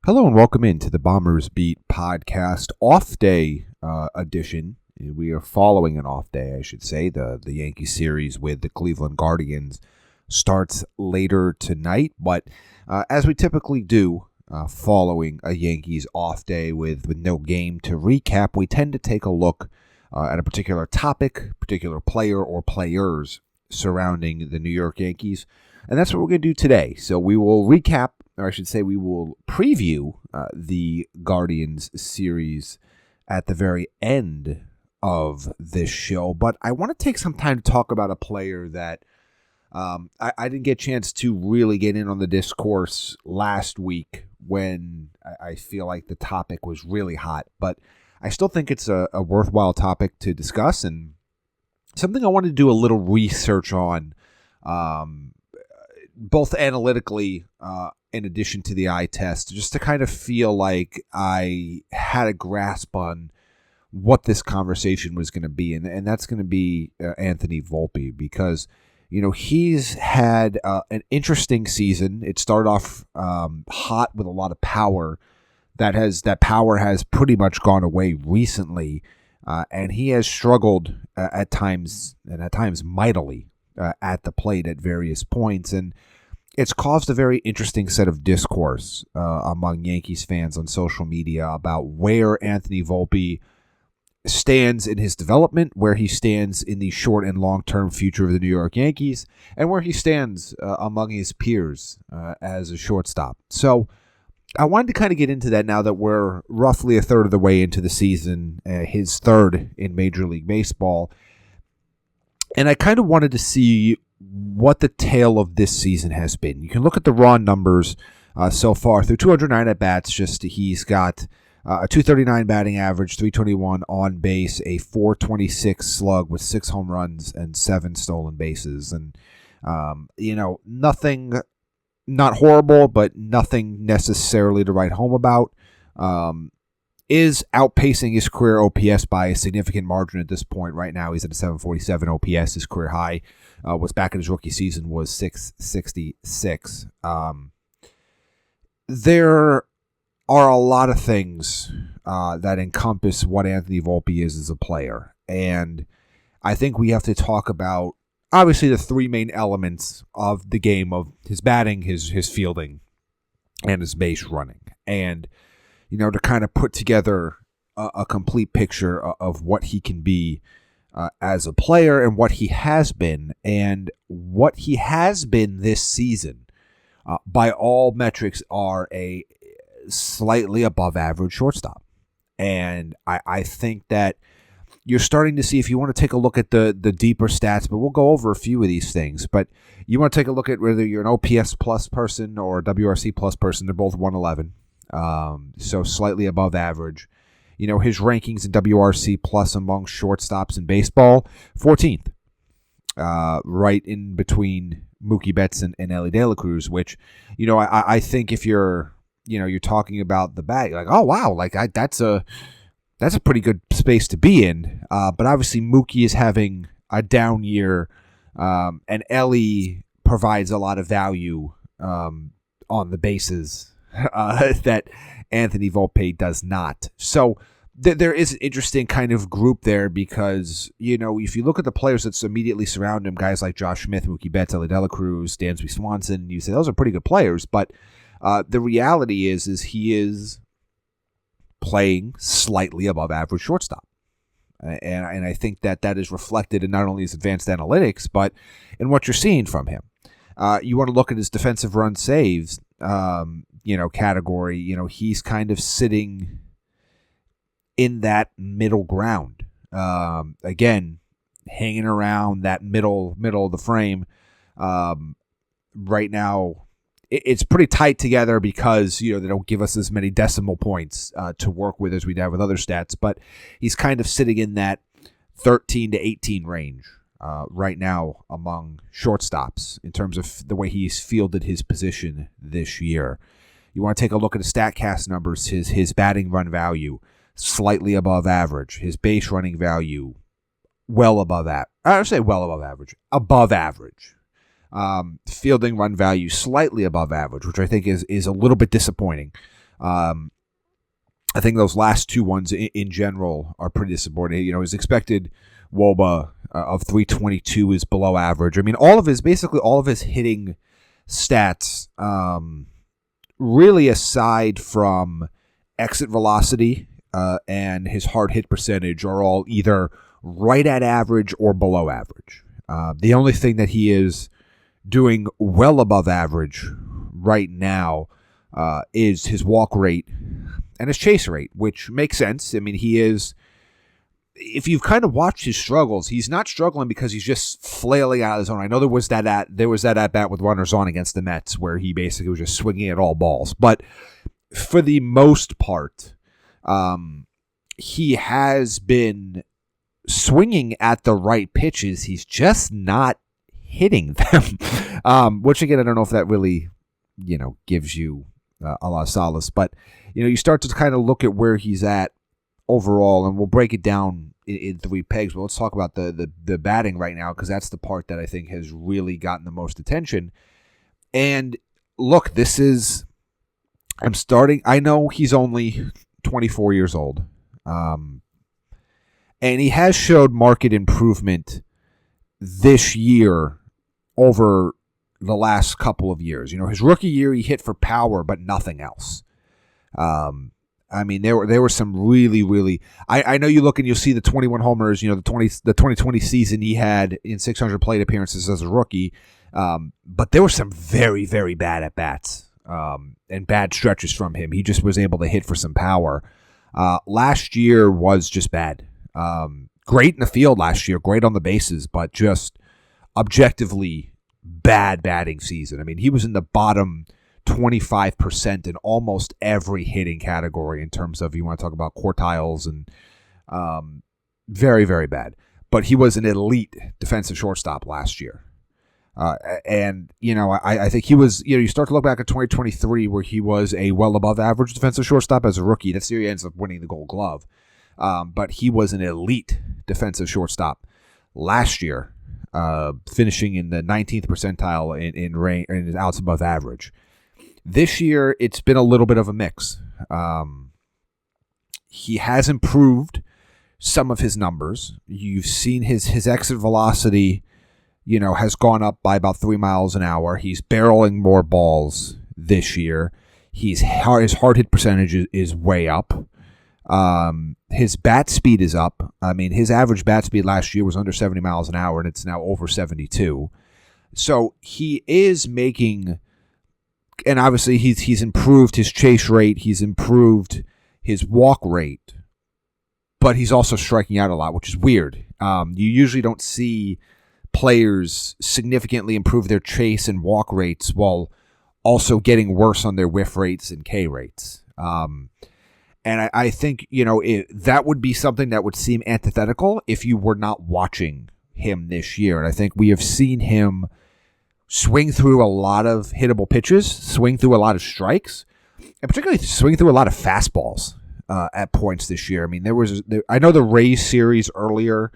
Hello and welcome into the Bombers Beat podcast off day edition. We are following an off day, I should say. The Yankees series with the Cleveland Guardians starts later tonight, but as we typically do, following a Yankees off day with no game to recap, we tend to take a look at a particular topic, particular player or players surrounding the New York Yankees, and that's what we're going to do today. So we will recap, or I should say we will preview the Guardians series at the very end of this show, but I want to take some time to talk about a player that I didn't get a chance to really get in on the discourse last week when I feel like the topic was really hot, but I still think it's a worthwhile topic to discuss and something I wanted to do a little research on, both analytically in addition to the eye test, just to kind of feel like I had a grasp on what this conversation was going to be, and that's going to be Anthony Volpe, because he's had an interesting season. It started off hot with a lot of power. That power has pretty much gone away recently, and he has struggled at times, and at times mightily, at the plate at various points, and it's caused a very interesting set of discourse among Yankees fans on social media about where Anthony Volpe stands in his development, where he stands in the short and long-term future of the New York Yankees, and where he stands among his peers as a shortstop. So I wanted to kind of get into that now that we're roughly a third of the way into the season, his third in Major League Baseball. And I kind of wanted to see what the tale of this season has been. You can look at the raw numbers so far. Through 209 at-bats, he's got a 239 batting average, 321 on base, a 426 slug with 6 home runs and 7 stolen bases. And, nothing, not horrible, but nothing necessarily to write home about. Is outpacing his career OPS by a significant margin at this point. Right now, he's at a 747 OPS. His career high was back in his rookie season was 666. There are a lot of things that encompass what Anthony Volpe is as a player, and I think we have to talk about obviously the three main elements of the game: of his batting, his fielding, and his base running, and to kind of put together a complete picture of what he can be as a player and what he has been. And what he has been this season, by all metrics, are a slightly above average shortstop. And I think that you're starting to see, if you want to take a look at the deeper stats, but we'll go over a few of these things, but you want to take a look at whether you're an OPS plus person or a WRC plus person, they're both 111. So slightly above average. His rankings in WRC plus among shortstops in baseball, 14th, right in between Mookie Betts and Ellie De La Cruz, which, I think if you're talking about the bat, you're like, oh wow, that's a pretty good space to be in. But obviously Mookie is having a down year, and Ellie provides a lot of value on the bases that Anthony Volpe does not. So there is an interesting kind of group there because, if you look at the players that immediately surround him, guys like Josh Smith, Mookie Betts, Ellie De La Cruz, Dansby Swanson, you say those are pretty good players, but the reality is he is playing slightly above average shortstop. And I think that is reflected in not only his advanced analytics, but in what you're seeing from him. You want to look at his defensive run saves, category. He's kind of sitting in that middle ground. Again, hanging around that middle of the frame. Right now, it's pretty tight together because, they don't give us as many decimal points to work with as we'd have with other stats, but he's kind of sitting in that 13 to 18 range right now among shortstops in terms of the way he's fielded his position this year. You want to take a look at his StatCast numbers, his batting run value, slightly above average. His base running value, well above that. I would say well above average. Above average. Fielding run value, slightly above average, which I think is a little bit disappointing. I think those last two ones in general are pretty disappointing. His expected WOBA of 322 is below average. I mean, basically all of his hitting stats, really aside from exit velocity and his hard hit percentage, are all either right at average or below average. The only thing that he is doing well above average right now is his walk rate and his chase rate, which makes sense. I mean, if you've kind of watched his struggles, he's not struggling because he's just flailing out of the zone. I know there was that at bat with runners on against the Mets where he basically was just swinging at all balls. But for the most part, he has been swinging at the right pitches. He's just not hitting them, which again, I don't know if that really, gives you a lot of solace. But, you start to kind of look at where he's at overall, and we'll break it down in three pegs. But let's talk about the batting right now, because that's the part that I think has really gotten the most attention. And look, I know he's only 24 years old, and he has showed marked improvement this year over the last couple of years. His rookie year, he hit for power, but nothing else. I mean, there were some really, really. I know you look and you'll see the 21 homers. The 2020 season he had in 600 plate appearances as a rookie, but there were some very, very bad at bats and bad stretches from him. He just was able to hit for some power. Last year was just bad. Great in the field last year, great on the bases, but just objectively bad batting season. I mean, he was in the bottom 25% in almost every hitting category in terms of, you want to talk about quartiles, and very, very bad. But he was an elite defensive shortstop last year. And, I think he was, you start to look back at 2023 where he was a well above average defensive shortstop as a rookie. That's year he ends up winning the Gold Glove. But he was an elite defensive shortstop last year, finishing in the 19th percentile in outs above average. This year, it's been a little bit of a mix. He has improved some of his numbers. You've seen his exit velocity, has gone up by about 3 miles an hour. He's barreling more balls this year. His hard hit percentage is way up. His bat speed is up. I mean, his average bat speed last year was under 70 miles an hour, and it's now over 72. So he is making, and obviously he's improved his chase rate. He's improved his walk rate, but he's also striking out a lot, which is weird. You usually don't see players significantly improve their chase and walk rates while also getting worse on their whiff rates and K rates. And I think, that would be something that would seem antithetical if you were not watching him this year. And I think we have seen him swing through a lot of hittable pitches, swing through a lot of strikes, and particularly swing through a lot of fastballs at points this year. I mean, I know the Rays series earlier,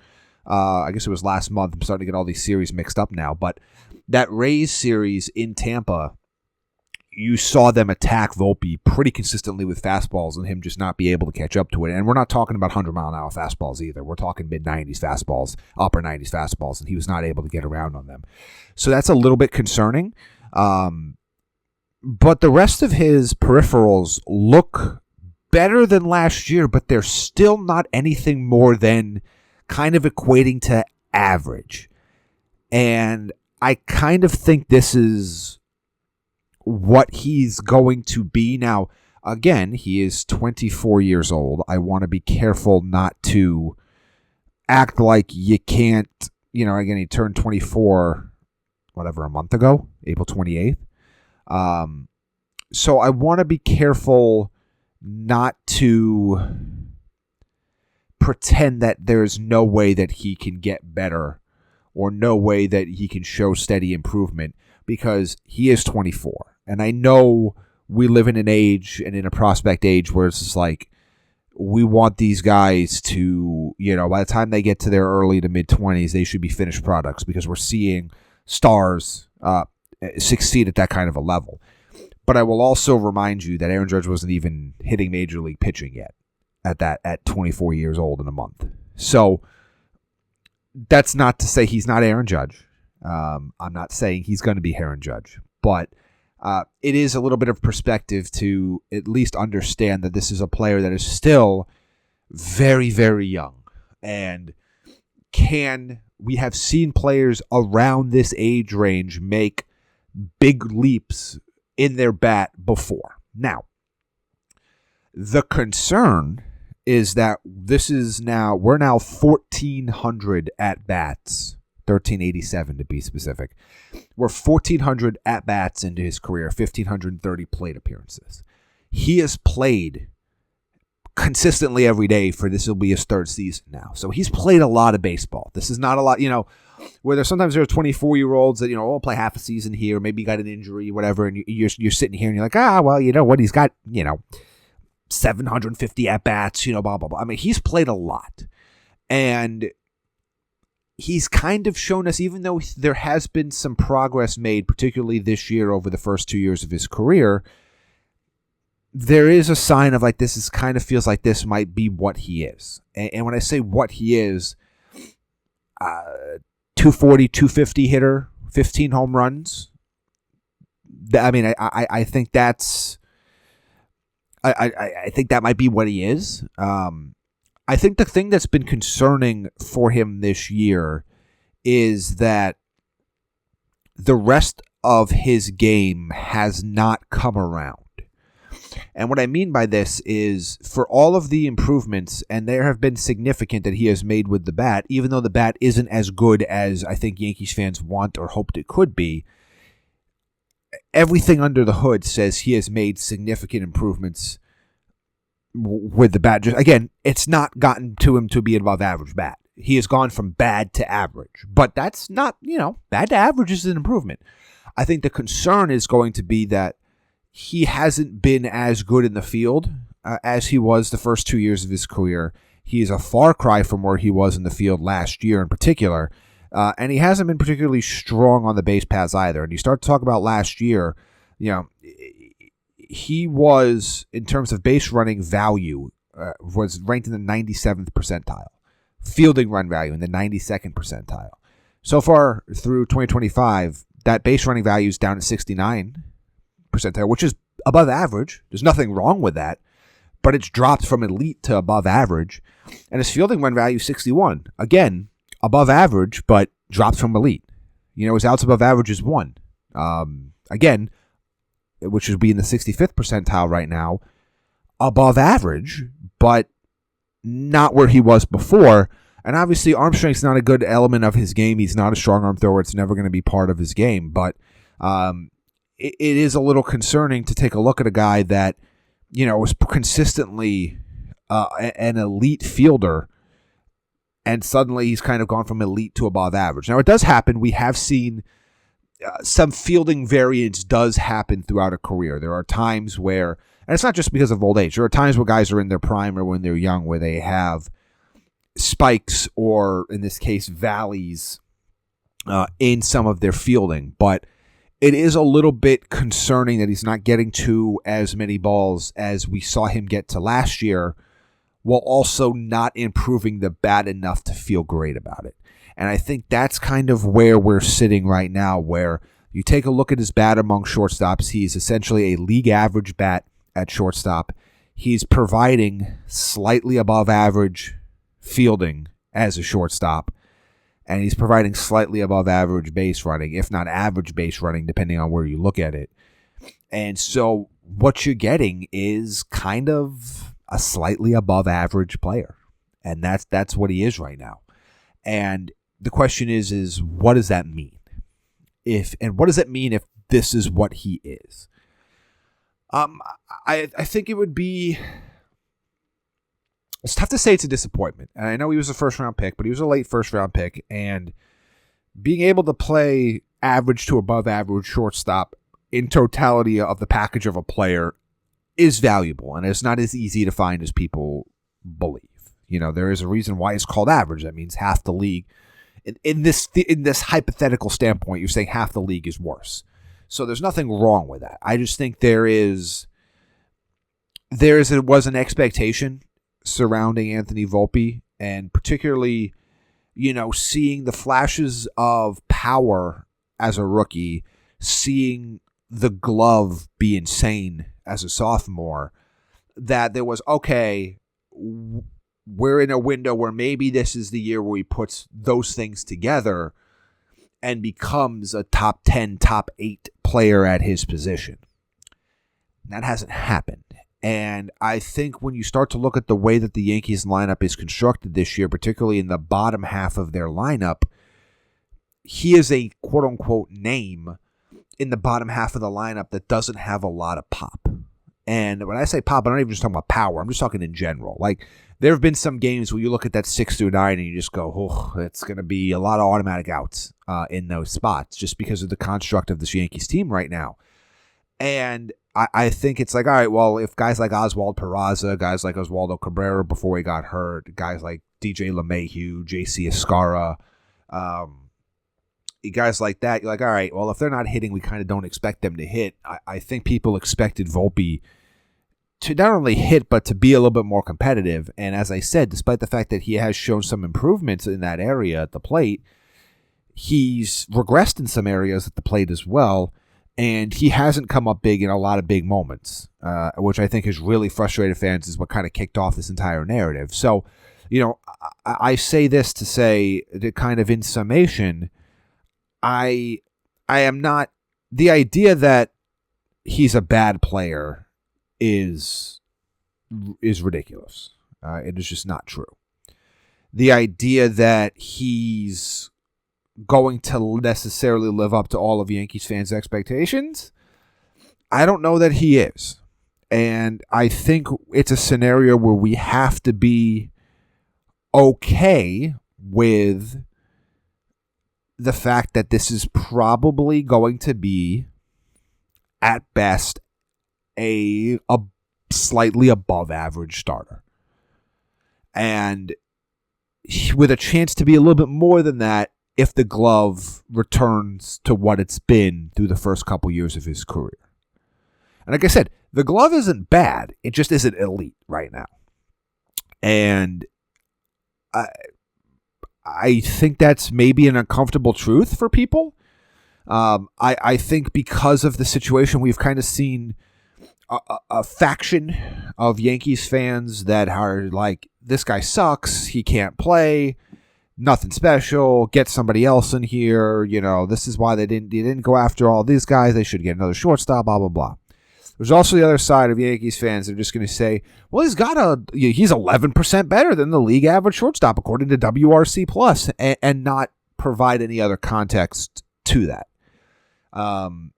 I guess it was last month. I'm starting to get all these series mixed up now. But that Rays series in Tampa, you saw them attack Volpe pretty consistently with fastballs and him just not be able to catch up to it. And we're not talking about 100-mile-an-hour fastballs either. We're talking mid-90s fastballs, upper 90s fastballs, and he was not able to get around on them. So that's a little bit concerning. But the rest of his peripherals look better than last year, but they're still not anything more than kind of equating to average. And I kind of think this is what he's going to be. Now, again, he is 24 years old. I want to be careful not to act like you can't, again, he turned 24, a month ago, April 28th. So I want to be careful not to pretend that there's no way that he can get better or no way that he can show steady improvement, because he is 24. And I know we live in an age and in a prospect age where it's just like, we want these guys to, by the time they get to their early to mid-20s, they should be finished products, because we're seeing stars succeed at that kind of a level. But I will also remind you that Aaron Judge wasn't even hitting major league pitching yet at 24 years old in a month. So that's not to say he's not Aaron Judge. I'm not saying he's going to be Aaron Judge, but it is a little bit of perspective to at least understand that this is a player that is still very, very young. And we have seen players around this age range make big leaps in their bat before. Now, the concern is that we're now 1,400 at-bats, 1,387 to be specific. We're 1,400 at-bats into his career, 1,530 plate appearances. He has played consistently every day this will be his third season now. So he's played a lot of baseball. This is not a lot, where there are 24-year-olds that, I'll play half a season here, maybe got an injury, whatever, and you're sitting here and you're like, well, you know what, he's got, 750 at-bats, blah, blah, blah. I mean, he's played a lot. And he's kind of shown us, even though there has been some progress made, particularly this year over the first 2 years of his career, there is a sign of feels like this might be what he is. And when I say what he is, 240, 250 hitter, 15 home runs. I mean, I think that's... I think that might be what he is. I think the thing that's been concerning for him this year is that the rest of his game has not come around. And what I mean by this is, for all of the improvements, and there have been significant that he has made with the bat, even though the bat isn't as good as I think Yankees fans want or hoped it could be, everything under the hood says he has made significant improvements with the bat. Just, again, it's not gotten to him to be an above average bat. He has gone from bad to average, but that's not, bad to average is an improvement. I think the concern is going to be that he hasn't been as good in the field as he was the first 2 years of his career. He is a far cry from where he was in the field last year in particular. And he hasn't been particularly strong on the base paths either. And you start to talk about last year, he was, in terms of base running value, was ranked in the 97th percentile. Fielding run value in the 92nd percentile. So far through 2025, that base running value is down to 69 percentile, which is above average. There's nothing wrong with that, but it's dropped from elite to above average. And his fielding run value is 61. Again, above average, but drops from elite. His outs above average is 1. Again, which would be in the 65th percentile right now. Above average, but not where he was before. And obviously, arm strength is not a good element of his game. He's not a strong arm thrower. It's never going to be part of his game. But it is a little concerning to take a look at a guy that, was consistently an elite fielder, and suddenly he's kind of gone from elite to above average. Now, it does happen. We have seen some fielding variance does happen throughout a career. There are times where, and it's not just because of old age, there are times where guys are in their prime or when they're young where they have spikes or, in this case, valleys in some of their fielding. But it is a little bit concerning that he's not getting to as many balls as we saw him get to last year, while also not improving the bat enough to feel great about it. And I think that's kind of where we're sitting right now, where you take a look at his bat among shortstops. He's essentially a league average bat at shortstop. He's providing slightly above average fielding as a shortstop. And he's providing slightly above average base running, if not average base running, depending on where you look at it. And so what you're getting is kind of a slightly above average player. And that's what he is right now. And the question is what does that mean? And what does that mean if this is what he is? I think it would be... It's tough to say it's a disappointment. And I know he was a first-round pick, but he was a late first-round pick. And being able to play average to above average shortstop in totality of the package of a player is valuable. And it's not as easy to find as people believe. There is a reason why it's called average. That means half the league. In this hypothetical standpoint, you're saying half the league is worse. So there's nothing wrong with that. I just think was an expectation surrounding Anthony Volpe, and particularly, seeing the flashes of power as a rookie, seeing the glove be insane as a sophomore, that there was, okay, we're in a window where maybe this is the year where he puts those things together and becomes a top 10, top 8 player at his position. That hasn't happened. And I think when you start to look at the way that the Yankees lineup is constructed this year, particularly in the bottom half of their lineup, he is a quote-unquote name in the bottom half of the lineup that doesn't have a lot of pop. And when I say pop, I'm not even just talking about power. I'm just talking in general. Like, there have been some games where you look at that 6 through 9 and you just go, oh, it's going to be a lot of automatic outs in those spots just because of the construct of this Yankees team right now. And I think it's like, all right, well, if guys like Oswald Peraza, guys like Oswaldo Cabrera before he got hurt, guys like DJ LeMahieu, JC Escarra, guys like that, you're like, all right, well, if they're not hitting, we kind of don't expect them to hit. I think people expected Volpe to not only hit, but to be a little bit more competitive. And as I said, despite the fact that he has shown some improvements in that area at the plate, he's regressed in some areas at the plate as well. And he hasn't come up big in a lot of big moments, which I think has really frustrated fans, is what kind of kicked off this entire narrative. So, I say this to say that kind of in summation, I am not, the idea that he's a bad player is ridiculous. It is just not true. The idea that he's going to necessarily live up to all of Yankees fans' expectations, I don't know that he is. And I think it's a scenario where we have to be okay with the fact that this is probably going to be, at best, a slightly above average starter. And with a chance to be a little bit more than that if the glove returns to what it's been through the first couple years of his career. And like I said, the glove isn't bad. It just isn't elite right now. And I think that's maybe an uncomfortable truth for people. I think because of the situation, we've kind of seen a faction of Yankees fans that are like, this guy sucks, he can't play, nothing special, get somebody else in here, this is why they didn't go after all these guys, they should get another shortstop, blah, blah, blah. There's also the other side of Yankees fans that are just going to say, well, he's 11% better than the league average shortstop according to WRC Plus, and not provide any other context to that.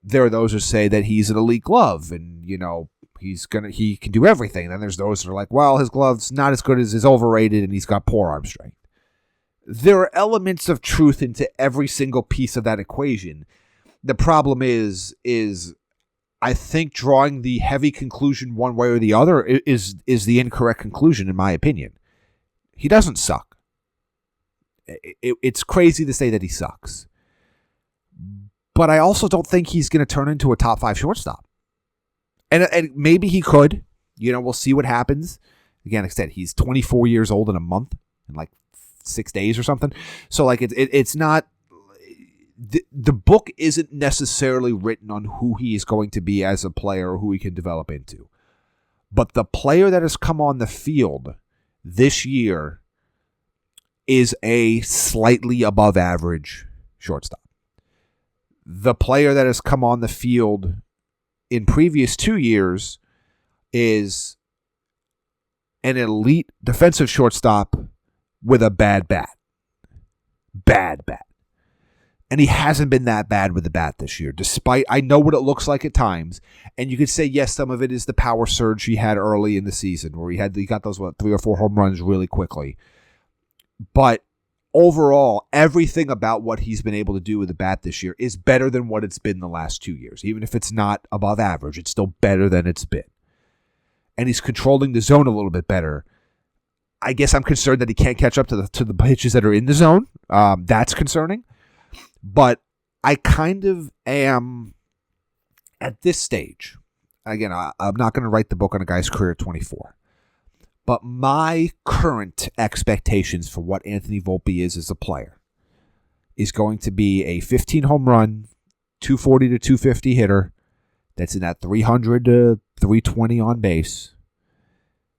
There are those who say that he's an elite glove and, he can do everything. Then there's those that are like, well, his glove's not as good as his overrated and he's got poor arm strength. There are elements of truth into every single piece of that equation. The problem is I think drawing the heavy conclusion one way or the other is the incorrect conclusion, in my opinion. He doesn't suck. It's crazy to say that he sucks. But I also don't think he's going to turn into a top 5 shortstop. And maybe he could. We'll see what happens. Again, like I said, he's 24 years old in a month, in like 6 days or something. So like it's not, the book isn't necessarily written on who he is going to be as a player or who he can develop into. But the player that has come on the field this year is a slightly above average shortstop. The player that has come on the field in previous 2 years is an elite defensive shortstop with a bad bat. Bad bat. And he hasn't been that bad with the bat this year, despite, I know what it looks like at times. And you could say, yes, some of it is the power surge he had early in the season, where he got those, 3 or 4 home runs really quickly. But overall, everything about what he's been able to do with the bat this year is better than what it's been the last 2 years. Even if it's not above average, it's still better than it's been. And he's controlling the zone a little bit better. I guess I'm concerned that he can't catch up to the pitches that are in the zone. That's concerning. But I kind of am At this stage, again, I'm not going to write the book on a guy's career at 24, but my current expectations for what Anthony Volpe is as a player is going to be a 15 home run, 240 to 250 hitter that's in that 300 to 320 on base.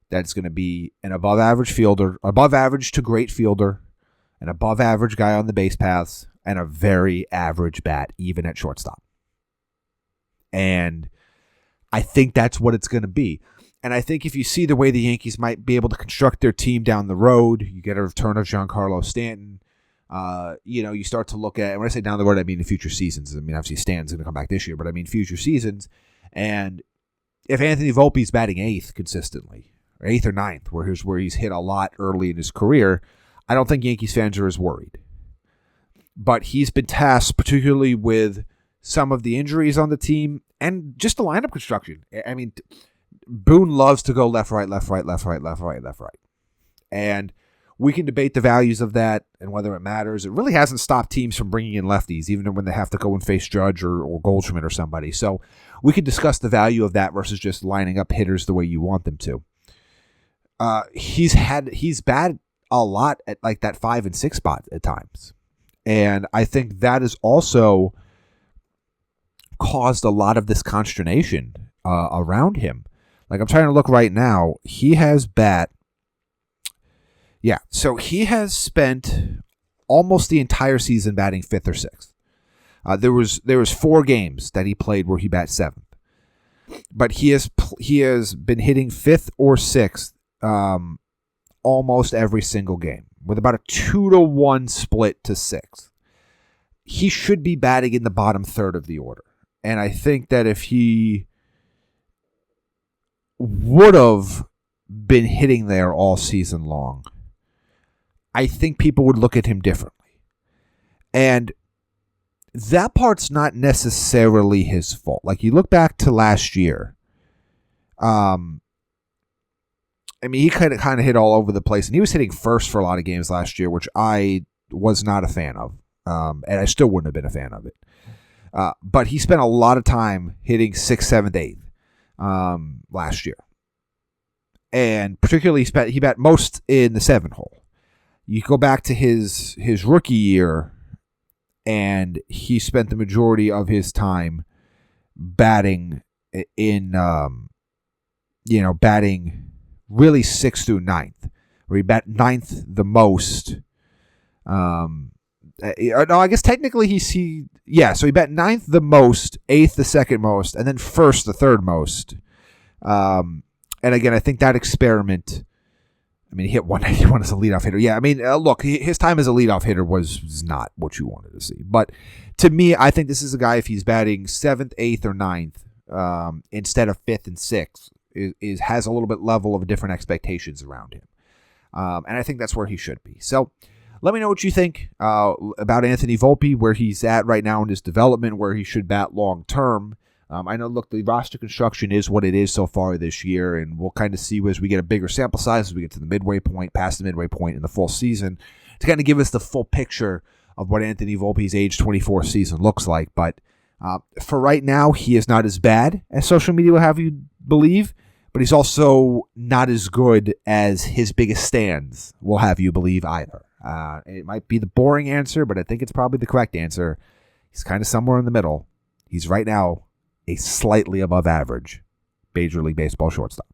That's going to be an above average fielder, above average to great fielder, an above average guy on the base paths, and a very average bat, even at shortstop. And I think that's what it's going to be. And I think if you see the way the Yankees might be able to construct their team down the road, you get a return of Giancarlo Stanton. You start to look at, and when I say down the road, I mean in future seasons. I mean, obviously Stanton's going to come back this year, but I mean future seasons. And if Anthony Volpe's batting eighth consistently, or eighth or ninth, where he's hit a lot early in his career, I don't think Yankees fans are as worried. But he's been tasked particularly with some of the injuries on the team and just the lineup construction. I mean, Boone loves to go left, right, left, right, left, right, left, right, left, right. And we can debate the values of that and whether it matters. It really hasn't stopped teams from bringing in lefties, even when they have to go and face Judge or Goldschmidt or somebody. So we could discuss the value of that versus just lining up hitters the way you want them to. He's batted a lot at like that 5 and 6 spot at times. And I think that has also caused a lot of this consternation around him. Like, I'm trying to look right now. He has spent almost the entire season batting 5th or 6th. There was 4 games that he played where he bat 7th. But he has been hitting 5th or 6th almost every single game, with about a 2-to-1 split to 6th. He should be batting in the bottom third of the order. And I think that if he would have been hitting there all season long, I think people would look at him differently. And that part's not necessarily his fault. Like, you look back to last year, he kind of hit all over the place, and he was hitting first for a lot of games last year, which I was not a fan of, and I still wouldn't have been a fan of it. But he spent a lot of time hitting 6th, 7th, 8th last year, and particularly he bat most in the 7 hole. You go back to his rookie year, and he spent the majority of his time batting batting really 6th through 9th, where he bat 9th the most. No, I guess technically so he bat 9th the most, 8th the second most, and then 1st the third most. And again, I think that experiment, he hit 191 as a leadoff hitter. Yeah, look, his time as a leadoff hitter was not what you wanted to see. But to me, I think this is a guy, if he's batting 7th, 8th, or 9th instead of 5th and 6th, has a little bit level of different expectations around him. And I think that's where he should be. So let me know what you think about Anthony Volpe, where he's at right now in his development, where he should bat long term. I know, look, the roster construction is what it is so far this year, and we'll kind of see as we get a bigger sample size, as we get to the midway point, past the midway point in the full season, to kind of give us the full picture of what Anthony Volpe's age 24 season looks like. But for right now, he is not as bad as social media will have you believe, but he's also not as good as his biggest stands will have you believe either. It might be the boring answer, but I think it's probably the correct answer. He's kind of somewhere in the middle. He's right now a slightly above average Major League Baseball shortstop.